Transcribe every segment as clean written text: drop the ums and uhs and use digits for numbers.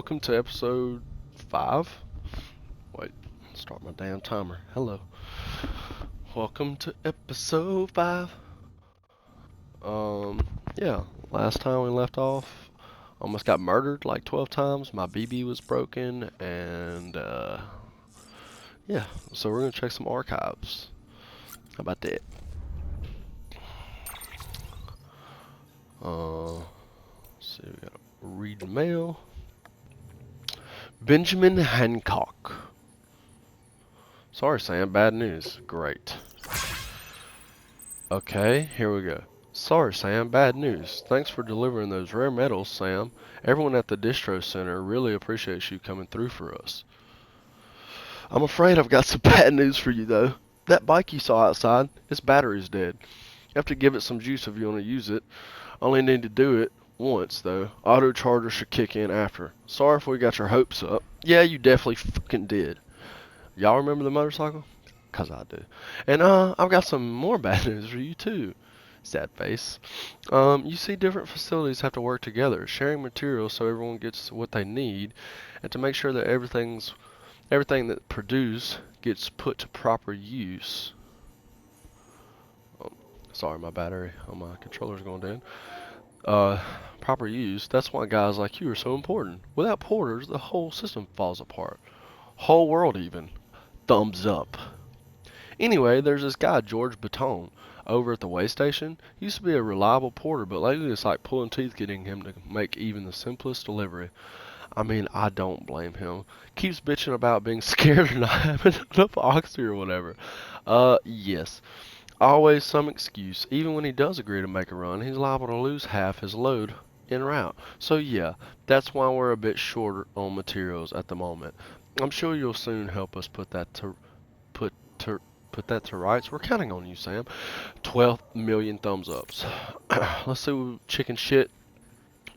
welcome to episode 5. Wait, start my damn timer. Hello. Welcome to episode 5. Yeah, last time we left off, almost got murdered like 12 times. My BB was broken, and, yeah, so we're gonna check some archives. How about that? Let's see, we gotta read mail. Benjamin Hancock. Sorry, Sam, bad news. Great. Okay, here we go. Sorry, Sam, bad news. Thanks for delivering those rare metals, Sam. Everyone at the distro center really appreciates you coming through for us. I'm afraid I've got some bad news for you, though. That bike you saw outside, its battery's dead. You have to give it some juice if you want to use it. Only need to do it once, though. Auto charger should kick in after. Sorry if we got your hopes up. Yeah, you definitely fucking did. Y'all remember the motorcycle? 'Cause I do. And I've got some more bad news for you too. Sad face. You see, different facilities have to work together, sharing materials so everyone gets what they need, and to make sure that everything that produced gets put to proper use. Oh, sorry, my battery on my controller's going down. Proper use. That's why guys like you are so important. Without porters, the whole system falls apart. Whole world even. Thumbs up. Anyway, there's this guy, George Baton, over at the way station. He used to be a reliable porter, but lately it's like pulling teeth getting him to make even the simplest delivery. I mean, I don't blame him. Keeps bitching about being scared or not having enough oxy or whatever. Yes. Always some excuse. Even when he does agree to make a run, he's liable to lose half his load en route. So yeah, that's why we're a bit shorter on materials at the moment. I'm sure you'll soon help us put to put that to rights. We're counting on you, Sam. 12 million thumbs ups. Let's see what chicken shit.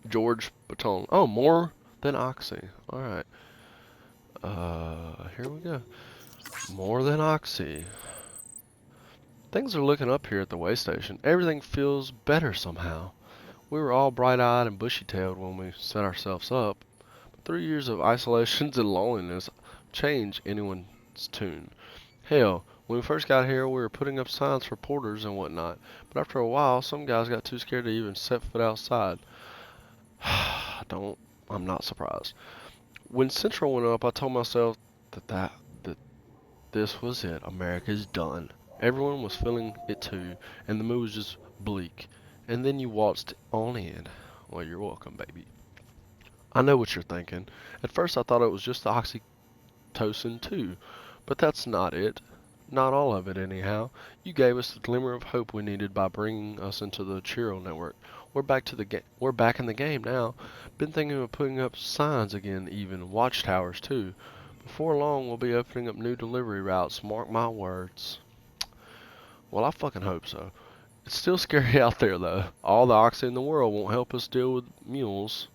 George Baton. Oh, more than Oxy. Alright. Here we go. More than Oxy. Things are looking up here at the way station. Everything feels better somehow. We were all bright-eyed and bushy-tailed when we set ourselves up. But 3 years of isolations and loneliness change anyone's tune. Hell, when we first got here, we were putting up signs for porters and whatnot, but after a while, some guys got too scared to even set foot outside. I'm not surprised. When Central went up, I told myself that this was it. America's done. Everyone was feeling it too, and the mood was just bleak. And then you waltzed on in. Well, you're welcome, baby. I know what you're thinking. At first, I thought it was just the oxytocin too, but that's not it. Not all of it, anyhow. You gave us the glimmer of hope we needed by bringing us into the Chiro network. We're back in the game now. Been thinking of putting up signs again, even watchtowers too. Before long, we'll be opening up new delivery routes. Mark my words. Well, I fucking hope so. It's still scary out there, though. All the oxy in the world won't help us deal with mules,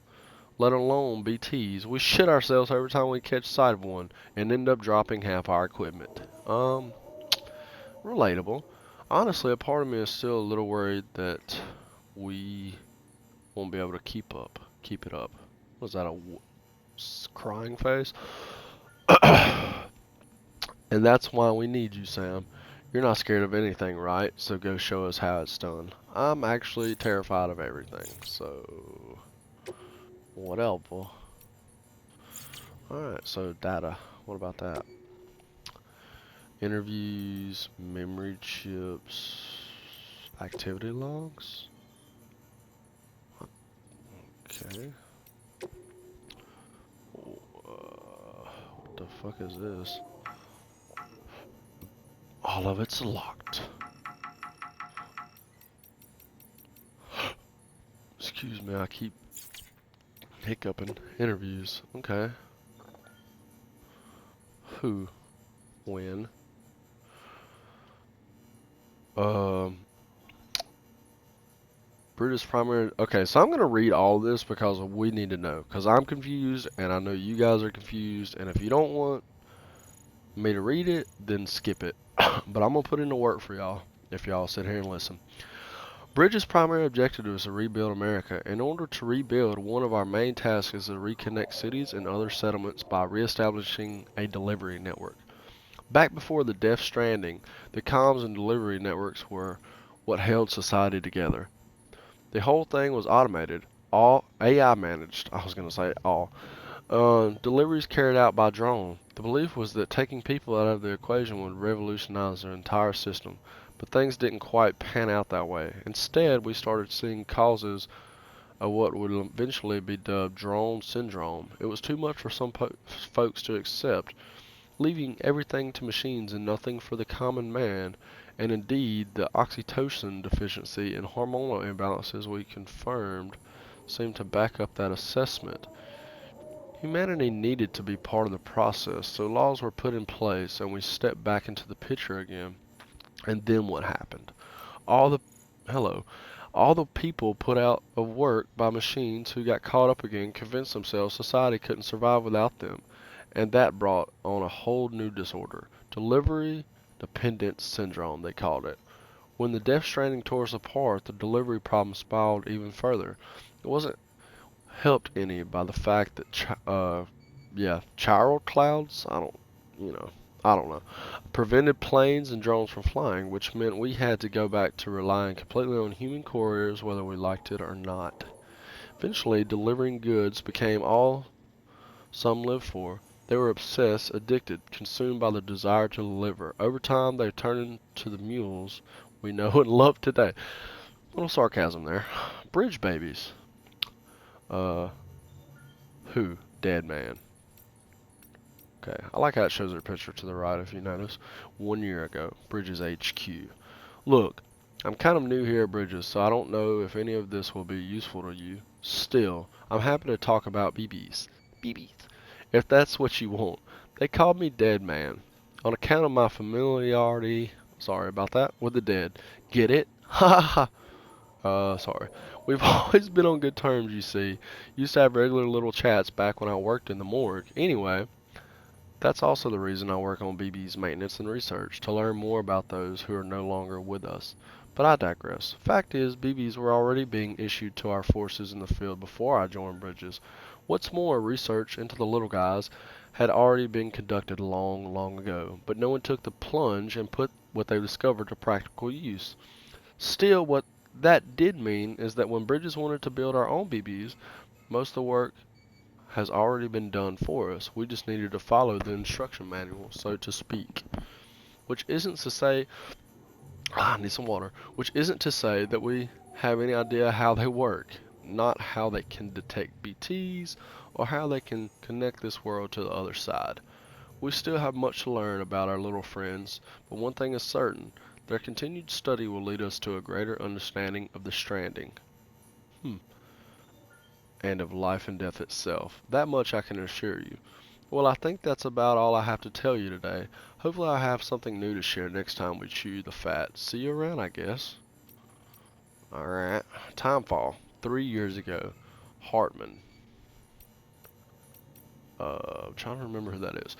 let alone BTs. We shit ourselves every time we catch sight of one and end up dropping half our equipment. Relatable. Honestly, a part of me is still a little worried that we won't be able to keep it up. Was that a crying face? And that's why we need you, Sam. You're not scared of anything, right? So go show us how it's done. I'm actually terrified of everything, so whatever. Alright, so data. What about that? Interviews, memory chips, activity logs. Okay. What the fuck is this? All of it's locked. Excuse me, I keep hiccuping. Interviews. Okay. Who? When? Brutus primary. Okay, so I'm gonna read all this because we need to know. Because I'm confused, and I know you guys are confused. And if you don't want me to read it, then skip it. But I'm gonna put in the work for y'all if y'all sit here and listen. Bridges' primary objective is to rebuild America. In order to rebuild, one of our main tasks is to reconnect cities and other settlements by reestablishing a delivery network. Back before the Death Stranding, the comms and delivery networks were what held society together. The whole thing was automated, all AI managed. I was going to say all. Deliveries carried out by drone. The belief was that taking people out of the equation would revolutionize their entire system, but things didn't quite pan out that way. Instead, we started seeing causes of what would eventually be dubbed drone syndrome. It was too much for some folks to accept, leaving everything to machines and nothing for the common man. And indeed, the oxytocin deficiency and hormonal imbalances we confirmed seemed to back up that assessment. Humanity needed to be part of the process, so laws were put in place and we stepped back into the picture again. And then what happened? All the hello, all the people put out of work by machines who got caught up again convinced themselves society couldn't survive without them, and that brought on a whole new disorder. Delivery dependence syndrome, they called it. When the Death Stranding tore us apart, the delivery problem spiraled even further. It wasn't helped any by the fact that chiral clouds, I don't know, prevented planes and drones from flying, which meant we had to go back to relying completely on human couriers whether we liked it or not. Eventually, delivering goods became all some lived for. They were obsessed, addicted, consumed by the desire to deliver. Over time, they turned into the mules we know and love today. A little sarcasm there. Bridge babies. Uh, who? Dead man. Okay, I like how it shows their picture to the right if you notice. 1 year ago, Bridges HQ. Look, I'm kind of new here at Bridges, so I don't know if any of this will be useful to you. Still, I'm happy to talk about BBs. BBs. If that's what you want. They called me Dead Man. On account of my familiarity, sorry about that, with the dead. Get it? Ha ha ha. Sorry. We've always been on good terms, you see. Used to have regular little chats back when I worked in the morgue. Anyway, that's also the reason I work on BB's maintenance and research, to learn more about those who are no longer with us. But I digress. Fact is, BBs were already being issued to our forces in the field before I joined Bridges. What's more, research into the little guys had already been conducted long, long ago, but no one took the plunge and put what they discovered to practical use. Still, what that did mean is that when Bridges wanted to build our own BBs, most of the work has already been done for us. We just needed to follow the instruction manual, so to speak. Which isn't to say, I need some water. Which isn't to say that we have any idea how they work, not how they can detect BTs or how they can connect this world to the other side. We still have much to learn about our little friends, but one thing is certain, their continued study will lead us to a greater understanding of the stranding. And of life and death itself. That much I can assure you. Well, I think that's about all I have to tell you today. Hopefully I have something new to share next time we chew the fat. See you around, I guess. Alright. Timefall. 3 years ago. Hartman. I'm trying to remember who that is.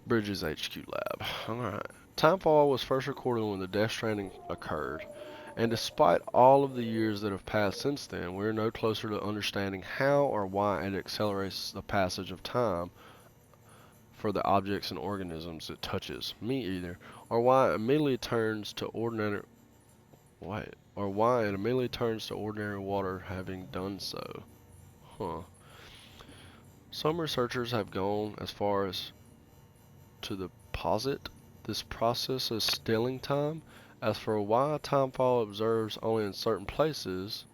Bridges HQ Lab. Alright. Timefall was first recorded when the Death Stranding occurred. And despite all of the years that have passed since then, we're no closer to understanding how or why it accelerates the passage of time for the objects and organisms it touches. Me either. Or why it immediately turns to ordinary water having done so. Huh. Some researchers have gone as far as to posit this process as stilling time. As for why timefall observed only in certain places,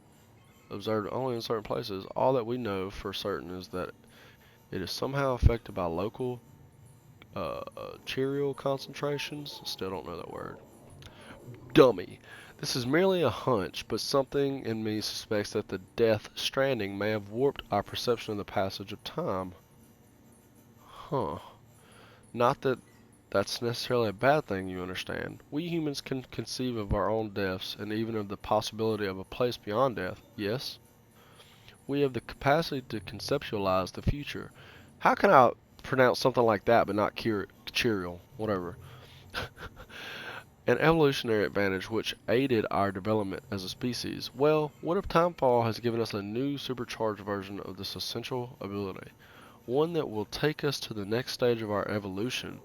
all that we know for certain is that it is somehow affected by local chiral concentrations. Still don't know that word. Dummy. This is merely a hunch, but something in me suspects that the Death Stranding may have warped our perception of the passage of time. Huh. Not that that's necessarily a bad thing, you understand. We humans can conceive of our own deaths and even of the possibility of a place beyond death, yes? We have the capacity to conceptualize the future. How can I pronounce something like that but not chiral? Whatever. An evolutionary advantage which aided our development as a species. Well, what if Timefall has given us a new supercharged version of this essential ability? One that will take us to the next stage of our evolution.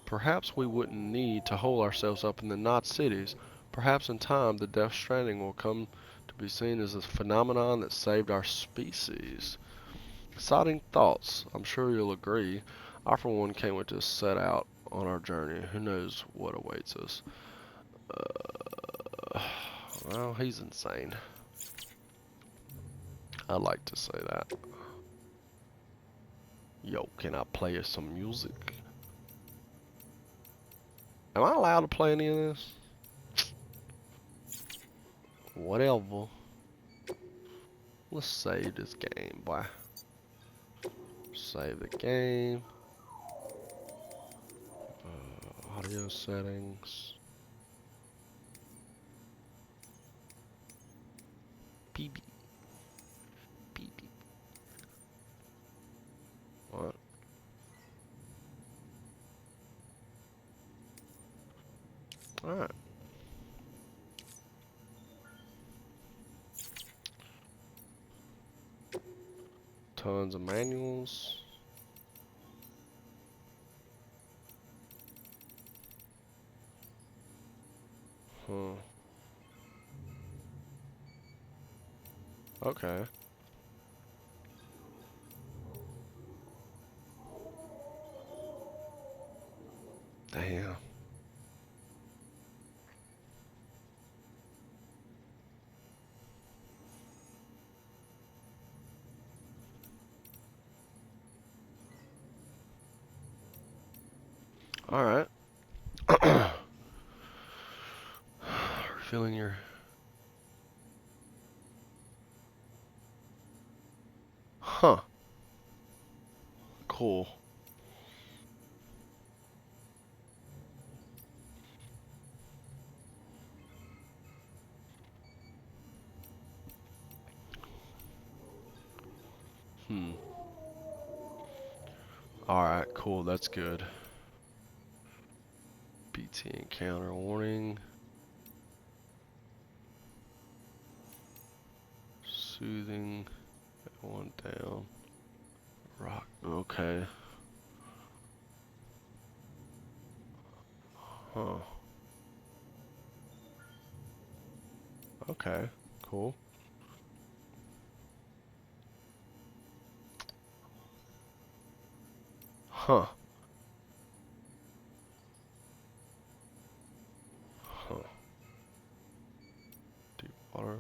Perhaps we wouldn't need to hole ourselves up in the knot cities. Perhaps in time the Death Stranding will come to be seen as a phenomenon that saved our species. Exciting thoughts. I'm sure you'll agree. I for one can't wait to set out on our journey. Who knows what awaits us. Well, he's insane. I like to say that. Yo, can I play us some music? Am I allowed to play any of this? Whatever. Let's save this game, boy. Save the game. Audio settings. Beep. Beep. What? Alright. Tons of manuals. Huh. Okay. Damn. Alright. Refilling your... Huh. Cool. Alright, cool. That's good. BT encounter warning. Soothing. One down. Rock. Okay. Huh. Okay. Cool. Huh. Huh. Deep water.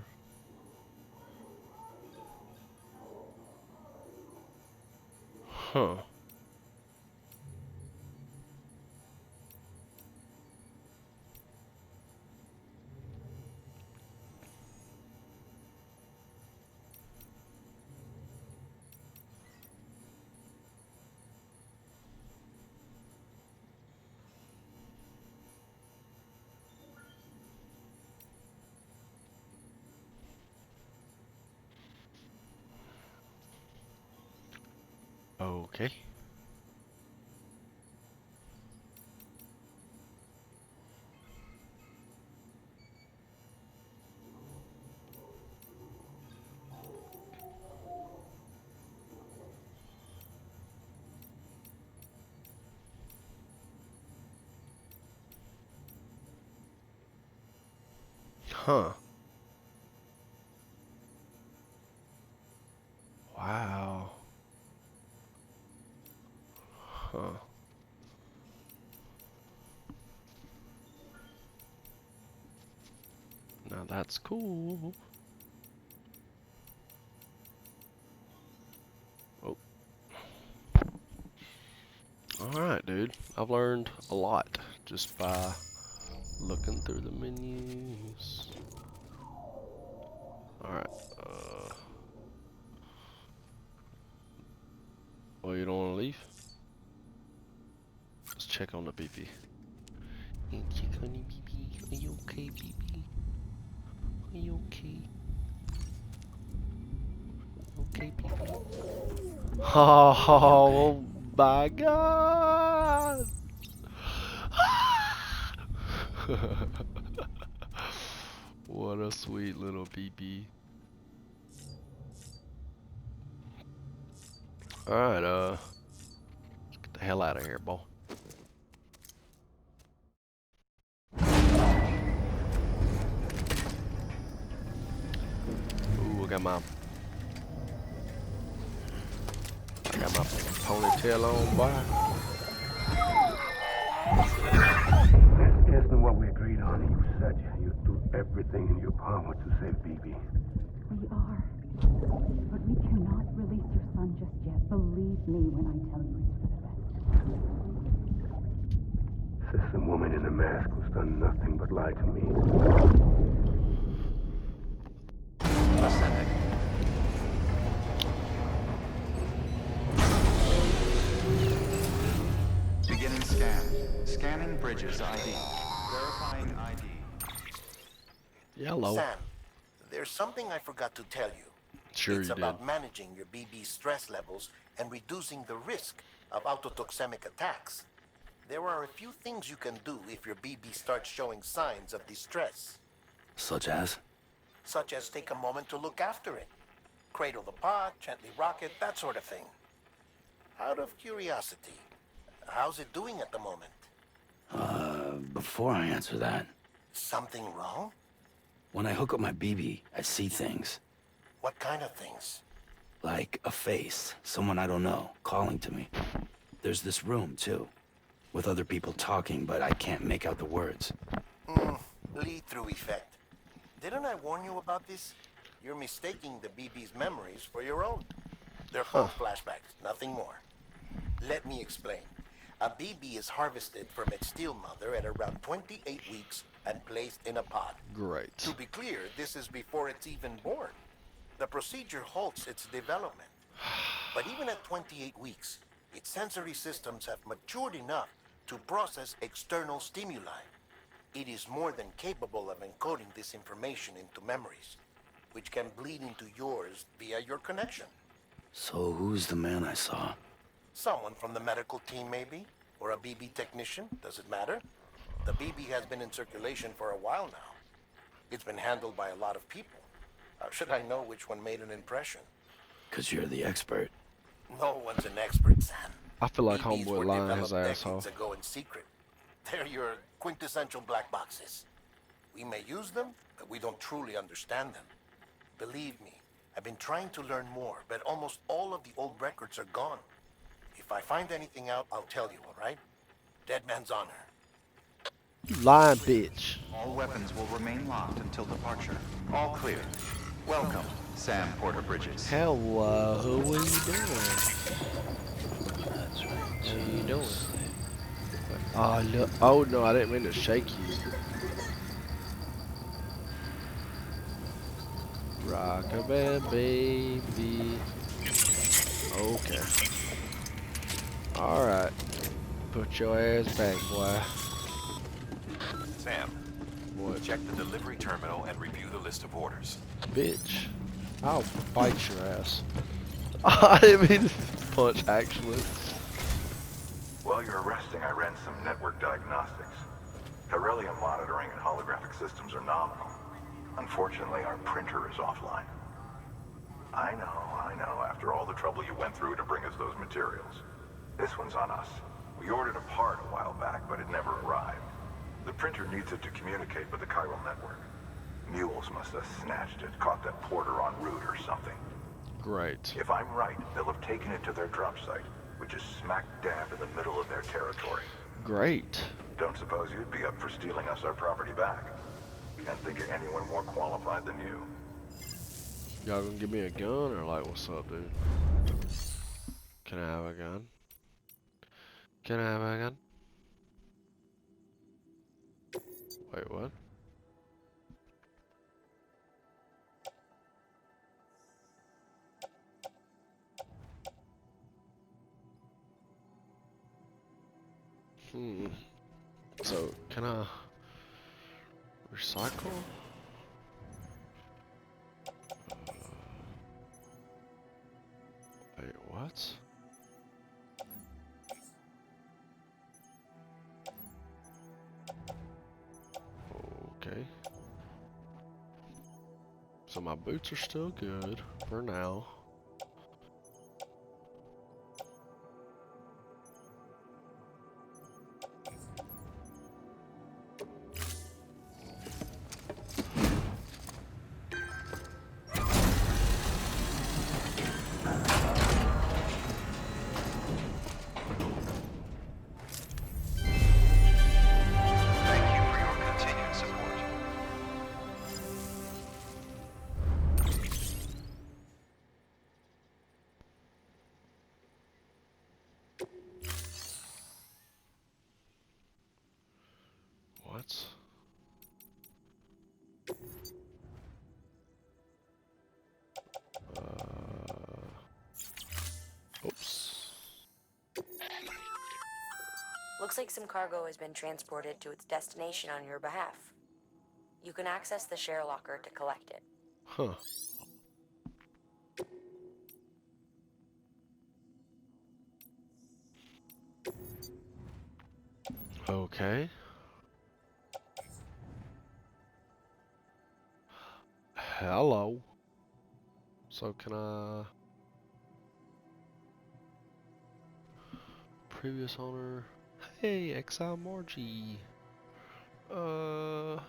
Huh. Okay. Huh. Wow. Huh. Now that's cool. Oh. Alright, dude. I've learned a lot just by looking through the menus. Alright. Well, you don't want to leave? Let's check on the BB. Check on the BB. Are you okay, BB? Are you okay? Okay, BB? Oh my god! What a sweet little BB. Alright, let's get the hell out of here, boy. Ooh, I got my ponytail on, boy. This isn't what we agreed on. You said you'd do everything in your power to save BB. We are. But we cannot release your son just yet. Believe me when I tell you it's for the best. This woman in a mask who's done nothing but lie to me. Ascending. Beginning scan. Scanning Bridges ID. Verifying ID. Yellow. Sam, there's something I forgot to tell you. Sure It's you did. about managing your BB stress levels and reducing the risk of autotoxemic attacks. There are a few things you can do if your BB starts showing signs of distress. Such as? Such as take a moment to look after it. Cradle the pod, gently rock it, that sort of thing. Out of curiosity, how's it doing at the moment? Before I answer that, Something wrong? when I hook up my BB, I see things. What kind of things? Like a face, someone I don't know, calling to me. There's this room, too, with other people talking, but I can't make out the words. Lead-through effect. Didn't I warn you about this? You're mistaking the BB's memories for your own. They're full flashbacks, nothing more. Let me explain. A BB is harvested from its steel mother at around 28 weeks and placed in a pod. Great. To be clear, this is before it's even born. The procedure halts its development. But even at 28 weeks, its sensory systems have matured enough to process external stimuli. It is more than capable of encoding this information into memories, which can bleed into yours via your connection. So who's the man I saw? Someone from the medical team, maybe? Or a BB technician? Does it matter? The BB has been in circulation for a while now. It's been handled by a lot of people. How should I know which one made an impression? 'Cause you're the expert. No one's an expert, Sam. I feel like BBs homeboy were lying his developed ass off. decades ago in secret. They're your quintessential black boxes. We may use them, but we don't truly understand them. Believe me, I've been trying to learn more, but almost all of the old records are gone. If I find anything out, I'll tell you, all right? Dead man's honor. You lying bitch. All weapons will remain locked until departure. All clear. Welcome, Sam Porter Bridges. Hello, who are you doing? That's right. What are you doing? Oh, look. Oh, no, I didn't mean to shake you. Rockabye, baby. Okay. Alright. Put your ass back, boy. Sam, What? check the delivery terminal and review the list of orders. Bitch. I'll bite your ass. I didn't mean to punch, actually. While you're resting, I ran some network diagnostics. Beryllium monitoring and holographic systems are nominal. Unfortunately, our printer is offline. I know. After all the trouble you went through to bring us those materials. This one's on us. We ordered a part a while back, but it never arrived. The printer needs it to communicate with the chiral network. Mules must have snatched it, caught that porter en route or something. Great. If I'm right, they'll have taken it to their drop site, which is smack dab in the middle of their territory. Great. Don't suppose you'd be up for stealing us our property back? Can't think of anyone more qualified than you. Y'all gonna give me a gun or like what's up, dude? Can I have a gun? Can I have a gun? Wait, what? So, can I recycle? Wait, what? So my boots are still good for now. Thank you for your continued support. What? Oops. Looks like some cargo has been transported to its destination on your behalf. You can access the share locker to collect it. Huh. Okay. Hello. So can I... Previous owner... Hey, Exile Margie. Oh.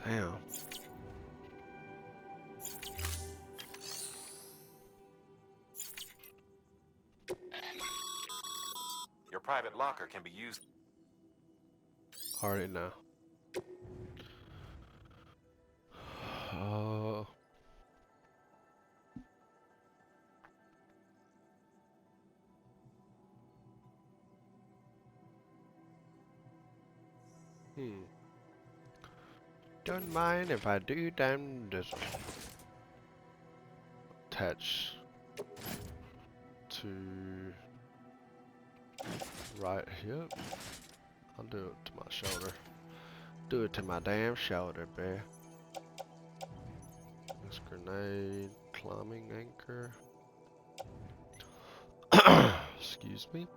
Damn. Your private locker can be used. Already know. Uh... Don't mind if I do down this. Attach to right hip. I'll do it to my shoulder. Do it to my damn shoulder, bear. This grenade, climbing anchor. Excuse me.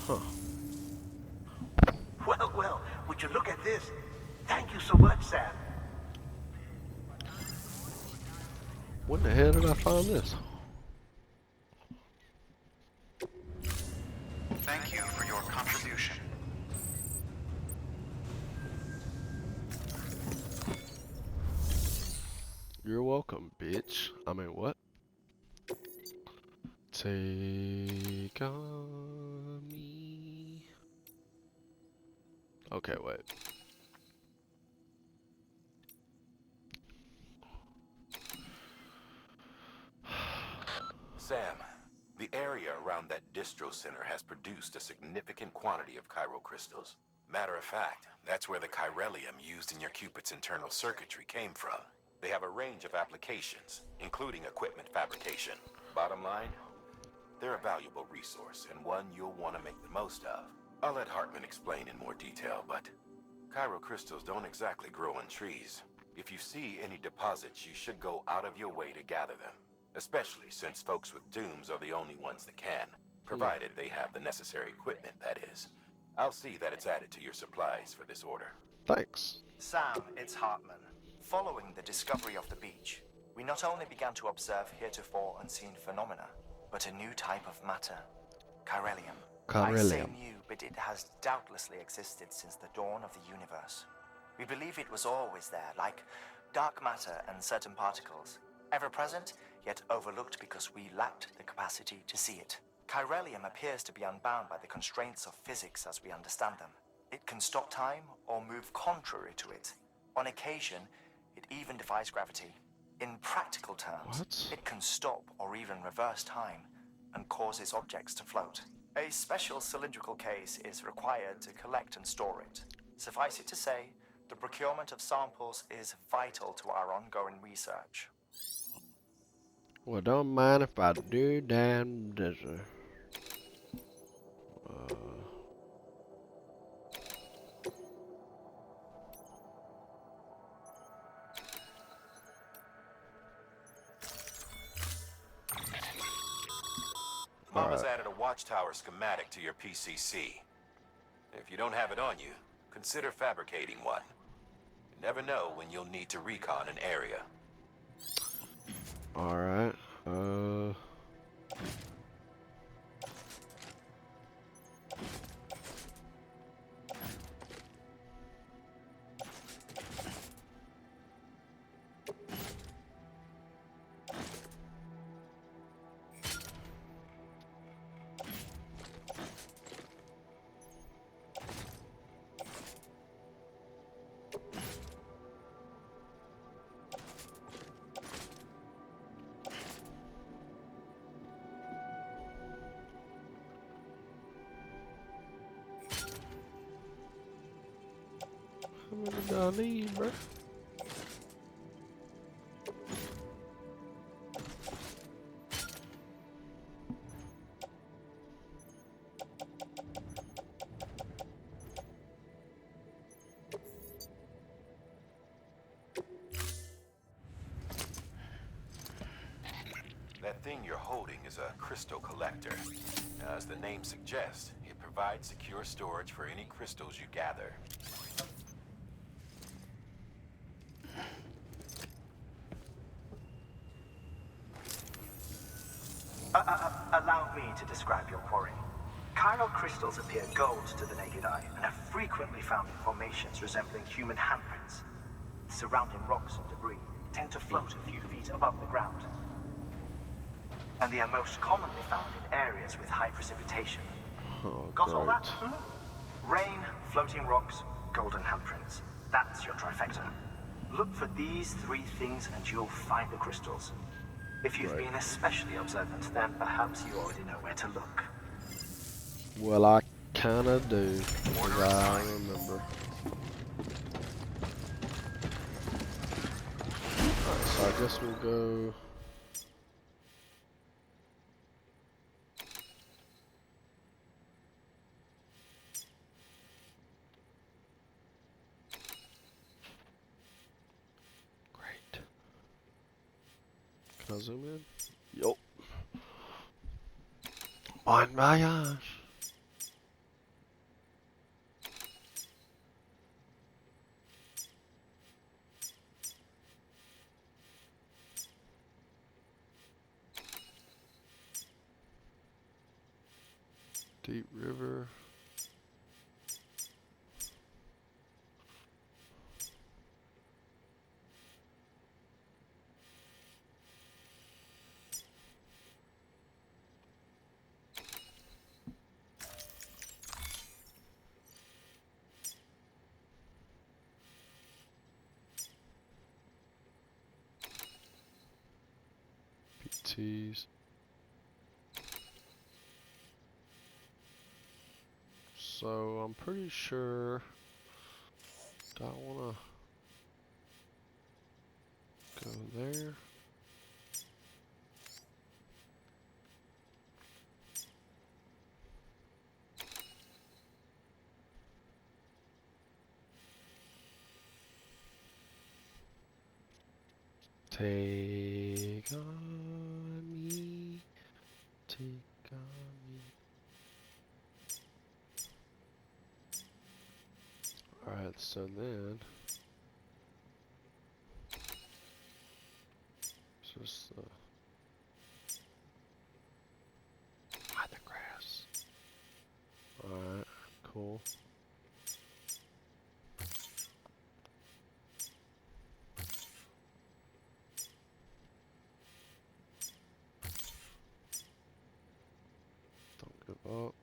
Huh. Well, would you look at this? Thank you so much, Sam. When the hell did I find this? Thank you for your contribution. You're welcome, bitch. I mean, what? Take on me. Okay, wait. Sam, the area around that distro center has produced a significant quantity of chiral crystals. Matter of fact, that's where the chiralium used in your Cupid's internal circuitry came from. They have a range of applications, including equipment fabrication. Bottom line, they're a valuable resource and one you'll want to make the most of. I'll let Hartman explain in more detail, but chiral crystals don't exactly grow on trees. If you see any deposits, you should go out of your way to gather them. Especially since folks with dooms are the only ones that can, provided they have the necessary equipment, that is. I'll see that it's added to your supplies for this order. Thanks. Sam, it's Hartman. Following the discovery of the beach, we not only began to observe heretofore unseen phenomena, but a new type of matter, chiralium. I say Chiralium. new, but it has doubtlessly existed since the dawn of the universe. We believe it was always there, like dark matter and certain particles, ever present, yet overlooked because we lacked the capacity to see it. Chiralium appears to be unbound by the constraints of physics as we understand them. It can stop time or move contrary to it. On occasion, it even defies gravity. In practical terms, What? it can stop or even reverse time and causes objects to float. A special cylindrical case is required to collect and store it. Suffice it to say, the procurement of samples is vital to our ongoing research. Well, don't mind if I do, damn dizzy. Mama's Alright. added a watchtower schematic to your PCC. If you don't have it on you, consider fabricating one. You never know when you'll need to recon an area. Alright. How many do I need, bro? That thing you're holding is a crystal collector. As the name suggests, it provides secure storage for any crystals you gather. Allow me to describe your quarry. Chiral crystals appear gold to the naked eye and are frequently found in formations resembling human handprints. Surrounding rocks and debris tend to float a few feet above the ground. And they are most commonly found in areas with high precipitation. Oh, Got all that? great. Rain, floating rocks, golden handprints. That's your trifecta. Look for these three things and you'll find the crystals. If you've Right. been especially observant, then perhaps you already know where to look. Well, I kinda do, 'cause I remember. Alright, so I guess we'll go. Great. Can I zoom in? Yup. Bon voyage. Deep river. PTs. So I'm pretty sure. Do I wanna go there? Take on me, take on me. Alright, so then just hide the grass. Alright, cool. Don't give up.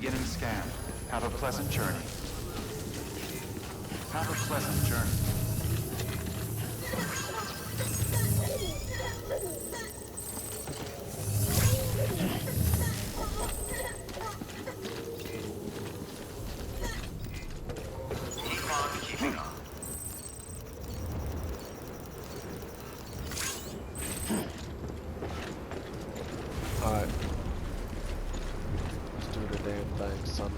Beginning scan. Have a pleasant journey. Have a pleasant journey. Keep on keeping on. Alright. Let's do the damn thing, son.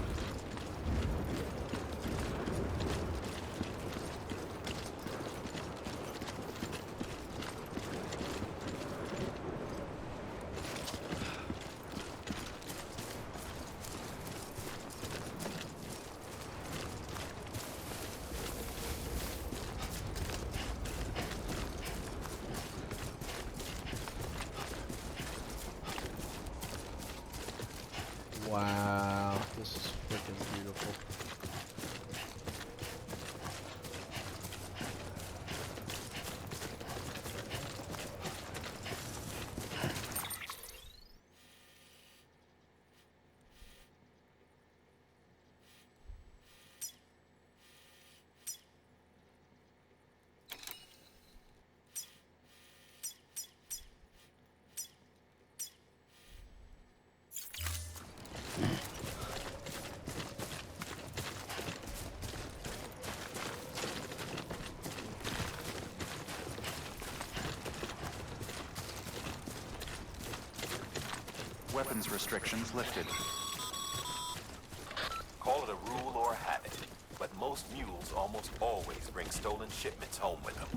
Wow, this is freaking beautiful. Weapons restrictions lifted. Call it a rule or a habit, but most mules almost always bring stolen shipments home with them.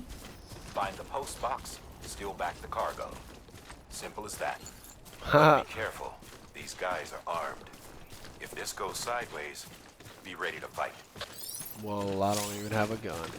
Find the post box, steal back the cargo. Simple as that. But be careful. These guys are armed. If this goes sideways, be ready to fight. Well, I don't even have a gun.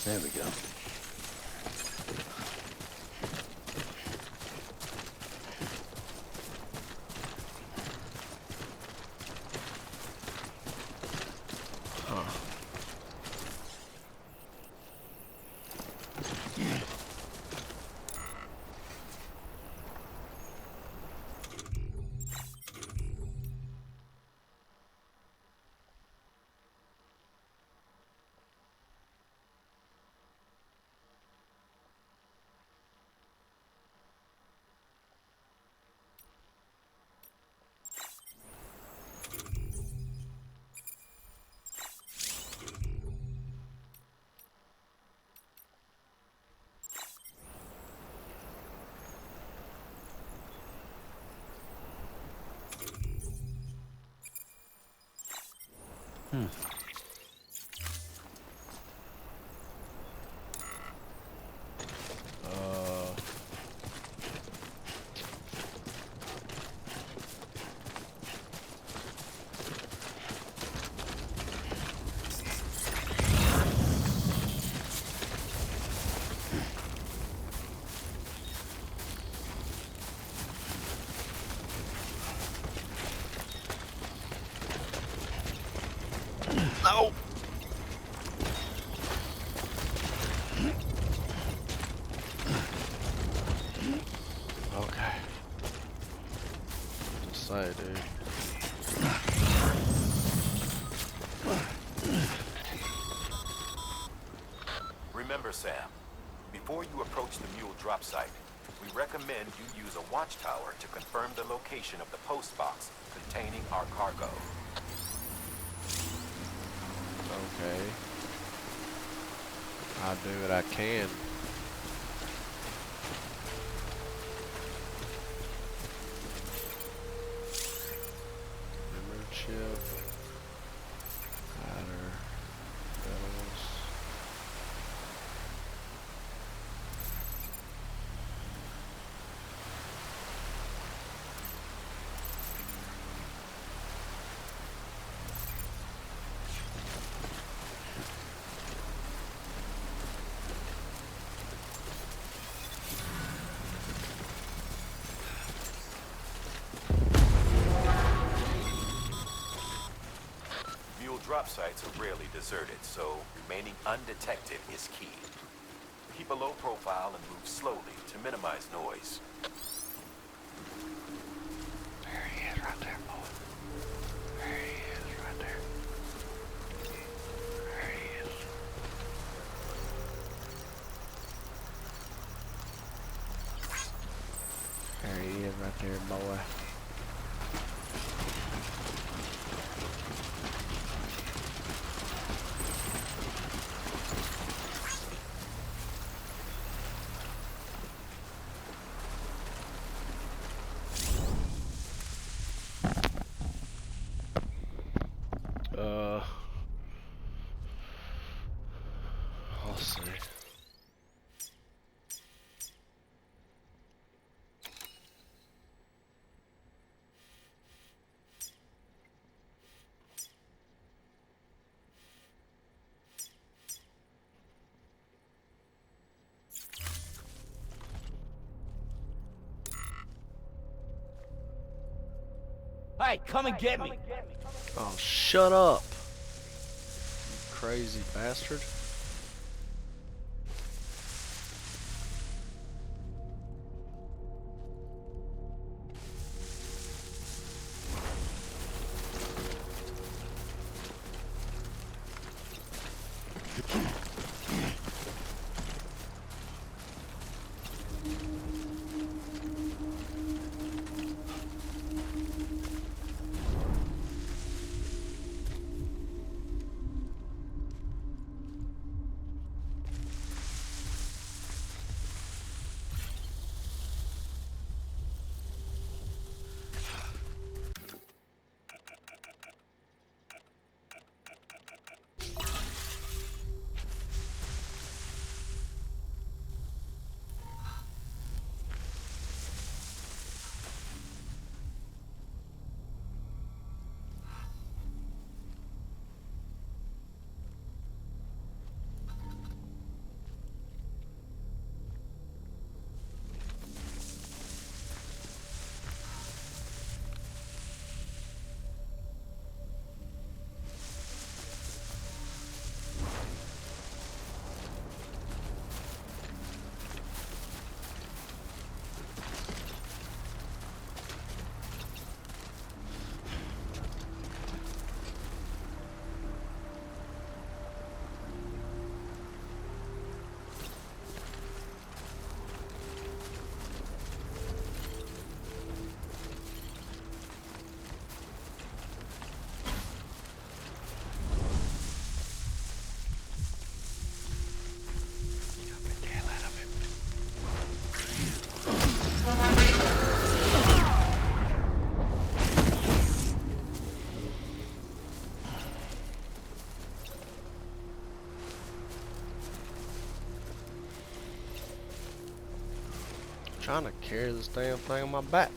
There we go. Huh. No. Okay. Just say, dude. Remember, Sam, before you approach the mule drop site, we recommend you use a watchtower to confirm the location of the post box containing our cargo. Okay. I'll do what I can. Memory chip. Ladder. Bells. drop sites are rarely deserted, so remaining undetected is key. Keep a low profile and move slowly to minimize noise. There he is right there, boy. There he is right there. There he is. There he is right there, boy. I'll see. Hey, come and get me! Oh, shut up! You crazy bastard. Trying to carry this damn thing on my back.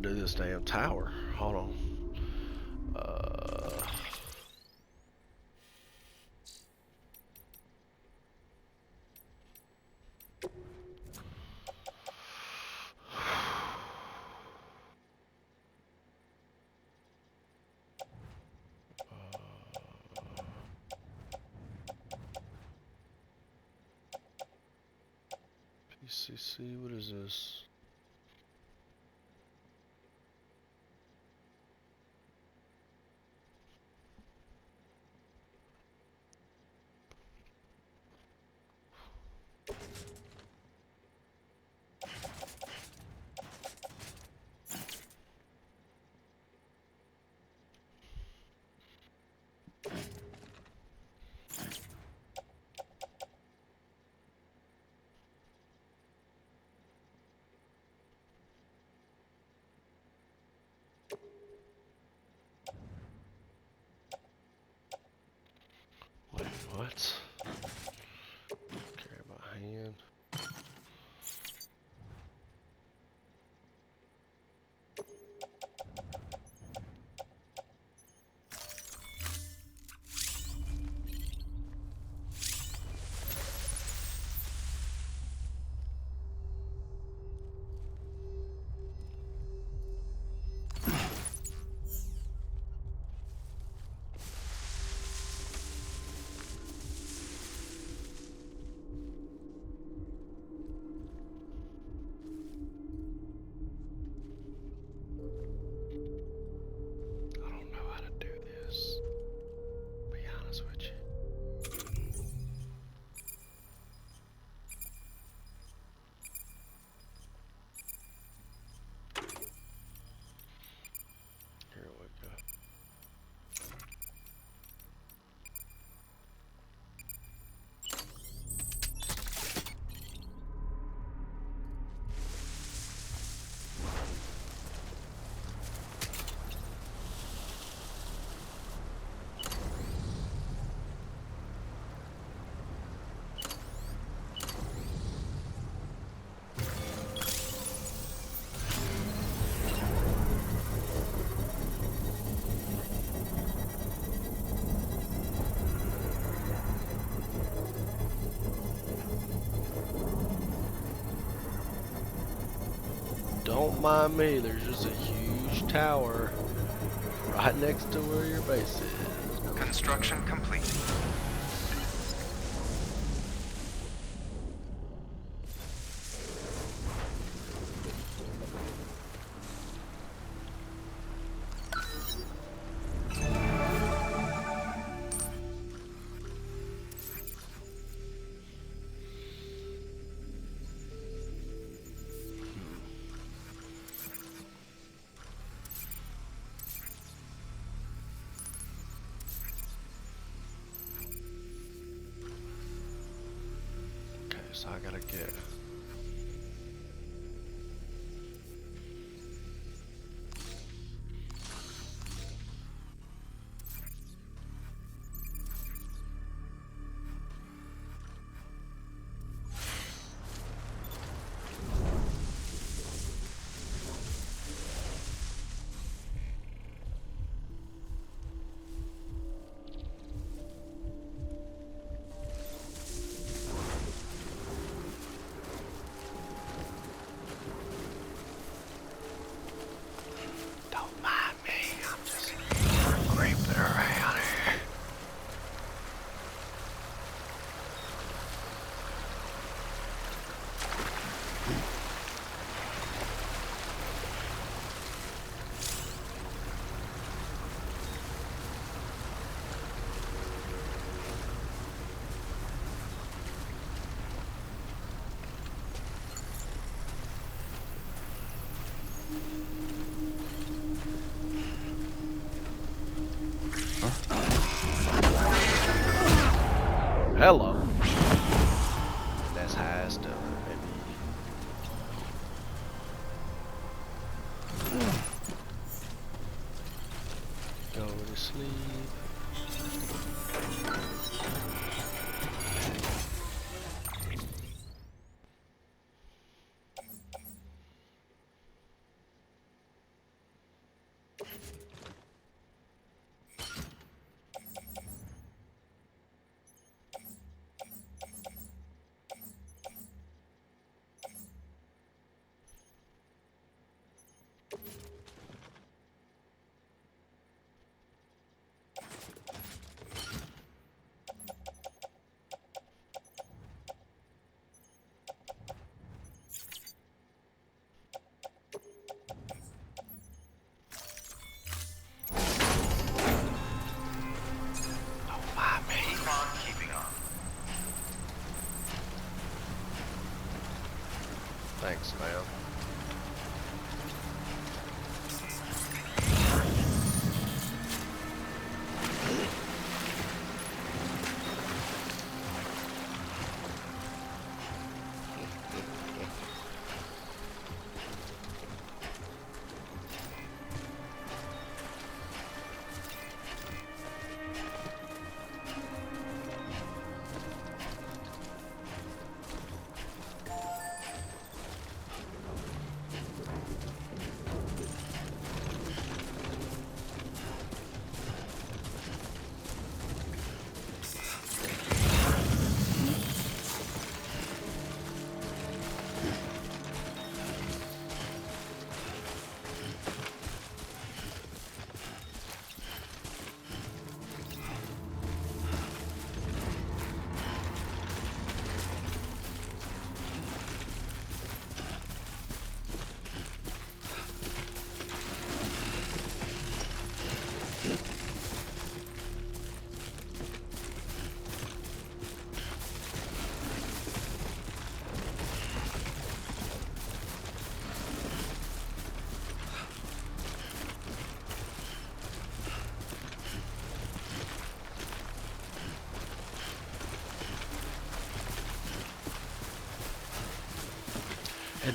to do this damn tower. Hold on. PCC, what is this? Wait, what? Carry my hand. I don't know how to do this. Be honest with you. Here we go. Don't mind me, there's just a huge tower right next to where your base is. Construction complete. Okay, so I gotta get. Don't mind me, I'm just creeping around here. Hello. That's high stuff, baby. Go to sleep.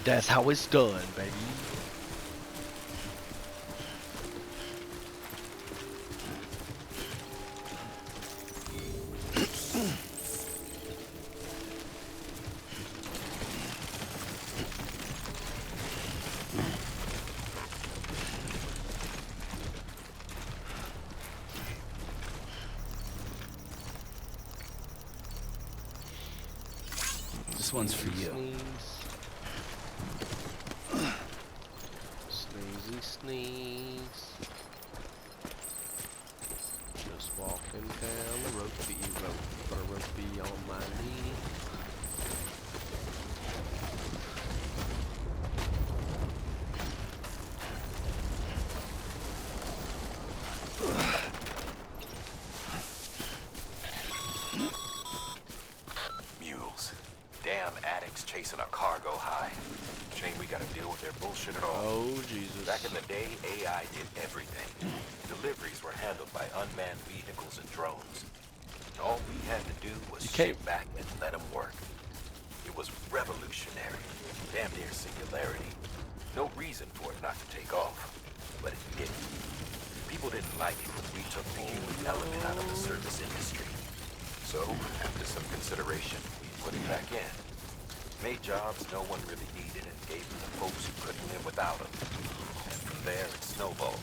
That's how it's done, baby. This one's for you. Sneezy sneeze. Just walking down the ropey road, got a ropey on my knee. Mules. Damn addicts chasing a cargo high. Shame we gotta deal with their bullshit at all. Oh, Jesus. Back in the day, AI did everything. Deliveries were handled by unmanned vehicles and drones. All we had to do was sit back and let them work. It was revolutionary. Damn near singularity. No reason for it not to take off. But it didn't. People didn't like it when we took the human element out of the service industry. So, after some consideration, we put it back in. Made jobs no one really needed and gave them to folks who couldn't live without them. And from there, it snowballed.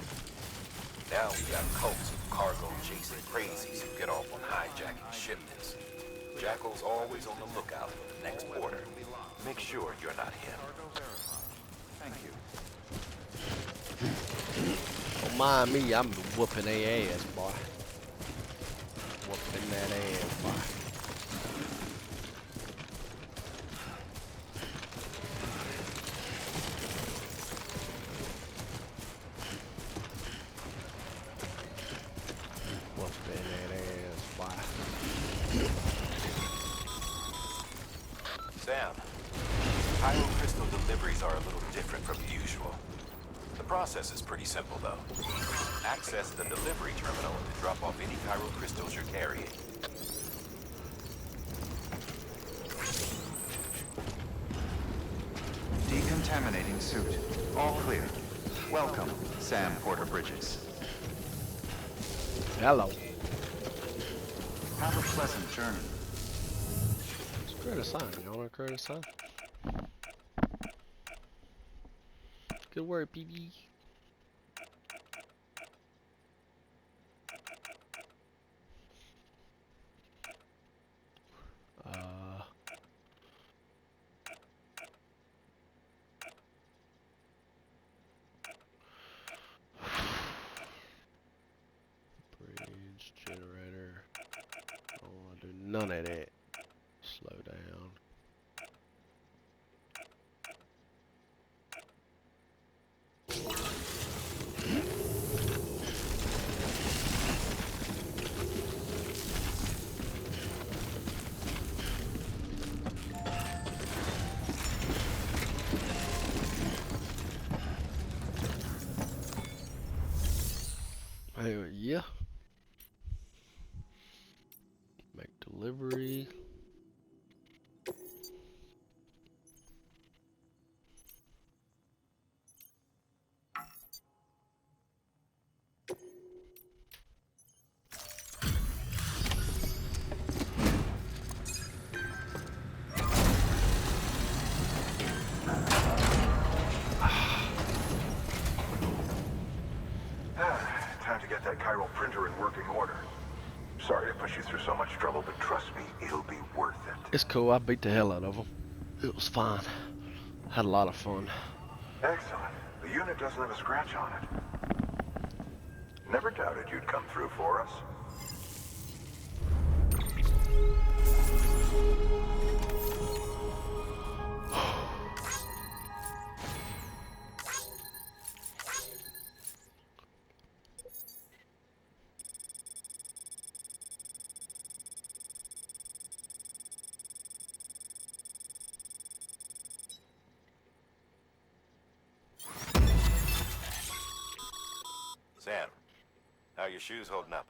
Now we got cults of cargo-chasing crazies who get off on hijacking shipments. Jackal's always on the lookout for the next order. Make sure you're not him. Thank you. Don't mind me, I'm whooping their ass, boy. Whooping that ass, boy. Whooping that ass, boy. Sam, pyro crystal deliveries are a little different from usual. The process is pretty simple, though. Access the delivery terminal to drop off any pyro crystals you're carrying. Decontaminating suit. All clear. Welcome, Sam Porter Bridges. Hello. Have a pleasant journey. Let's create a sign. You wanna create a sign? Good work, BB. Bridge generator. I don't want to do none of that. Slow down. Yeah. Make delivery. Time to get that chiral printer in working order. Sorry to push you through so much trouble, but trust me, it'll be worth it. It's cool. I beat the hell out of them. It was fine. Had a lot of fun. Excellent. The unit doesn't have a scratch on it. Never doubted you'd come through for us. Sam, how are your shoes holding up?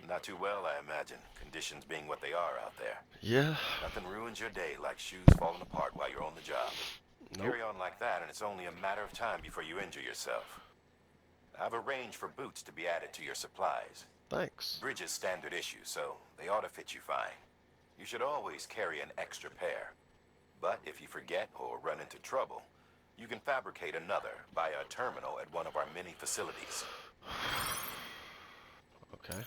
Not too well, I imagine. Conditions being what they are out there. Yeah. Nothing ruins your day like shoes falling apart while you're on the job. Nope. Carry on like that, and it's only a matter of time before you injure yourself. I've arranged for boots to be added to your supplies. Thanks. Bridges standard issue, so they ought to fit you fine. You should always carry an extra pair. But if you forget or run into trouble, you can fabricate another via a terminal at one of our many facilities. Okay.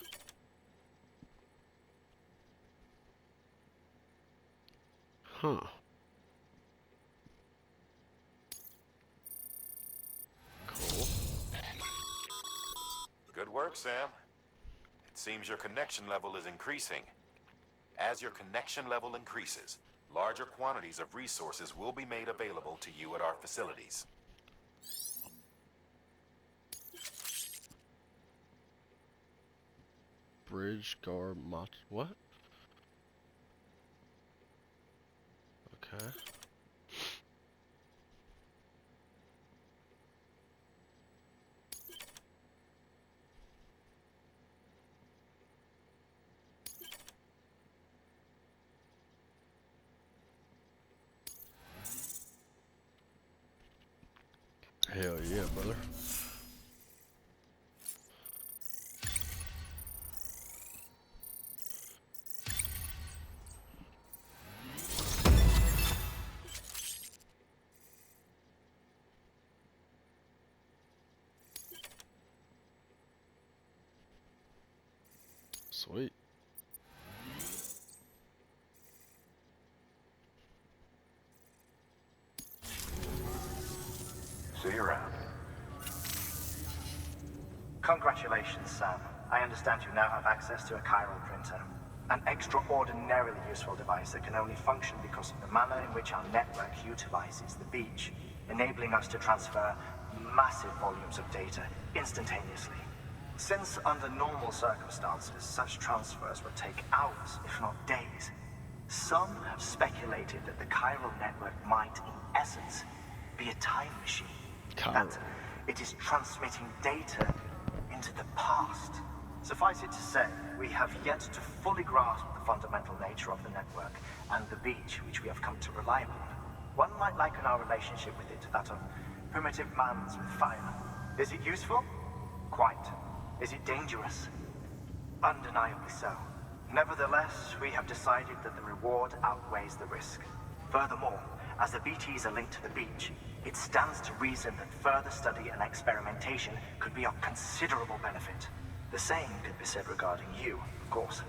Huh. Cool. Good work, Sam. It seems your connection level is increasing. As your connection level increases, larger quantities of resources will be made available to you at our facilities. Bridge guard what? Okay. Hell yeah, brother. Sweet. See you around. Congratulations, Sam. I understand you now have access to a chiral printer. An extraordinarily useful device that can only function because of the manner in which our network utilizes the beach, enabling us to transfer massive volumes of data instantaneously. Since under normal circumstances, such transfers would take hours, if not days, some have speculated that the chiral network might, in essence, be a time machine. Chiral. That it is transmitting data into the past. Suffice it to say, we have yet to fully grasp the fundamental nature of the network and the beach which we have come to rely upon. One might liken our relationship with it to that of primitive man's with fire. Is it useful? Quite. Is it dangerous? Undeniably so. Nevertheless, we have decided that the reward outweighs the risk. Furthermore, as the BTs are linked to the beach, it stands to reason that further study and experimentation could be of considerable benefit. The same could be said regarding you, of course.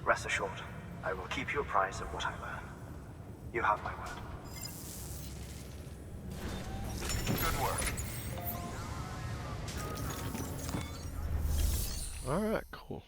Rest assured, I will keep you apprised of what I learn. You have my word. Good work. Alright, cool.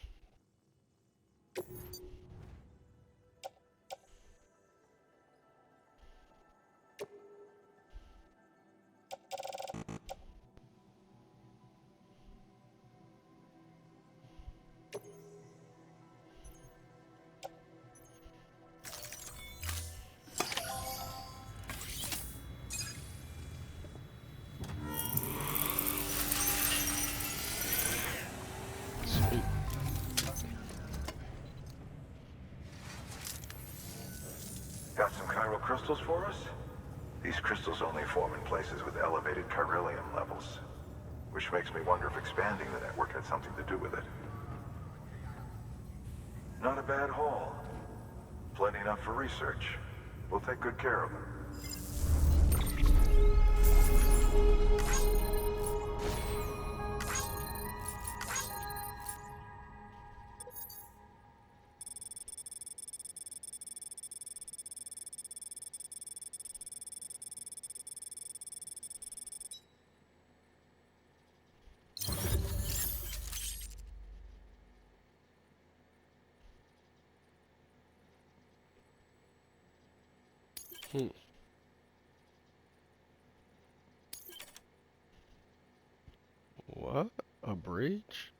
Sweet. Got some chiral crystals for us? These crystals only form in places with elevated chiralium levels, which makes me wonder if expanding the network had something to do with it. Not a bad haul. Plenty enough for research. We'll take good care of them. What? A breach?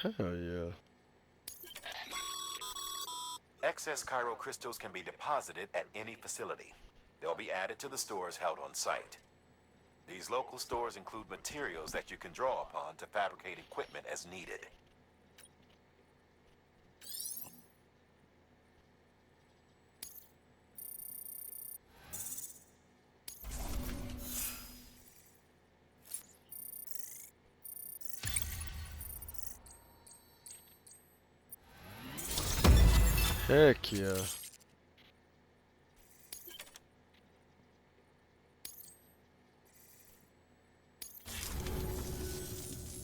Hell yeah. Excess chiral crystals can be deposited at any facility. They'll be added to the stores held on site. These local stores include materials that you can draw upon to fabricate equipment as needed. Heck yeah.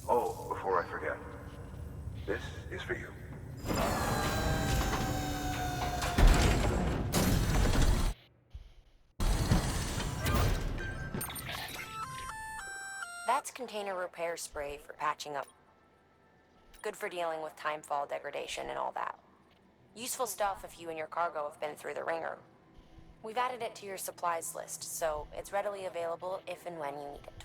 Oh, before I forget, this is for you. That's container repair spray for patching up. Good for dealing with timefall degradation and all that. Useful stuff if you and your cargo have been through the ringer. We've added it to your supplies list, so it's readily available if and when you need it.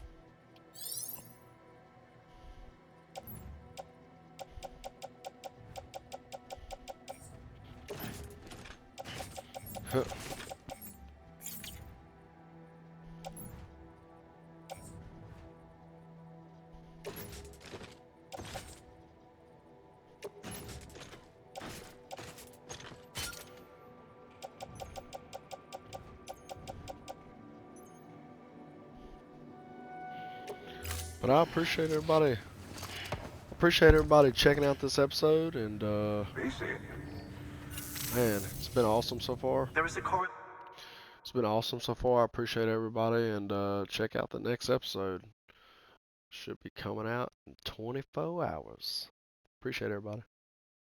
But I appreciate everybody checking out this episode, and Be seeing you. man, it's been awesome so far. There is a core. It's been awesome so far. I appreciate everybody, and check out the next episode. Should be coming out in 24 hours. Appreciate everybody.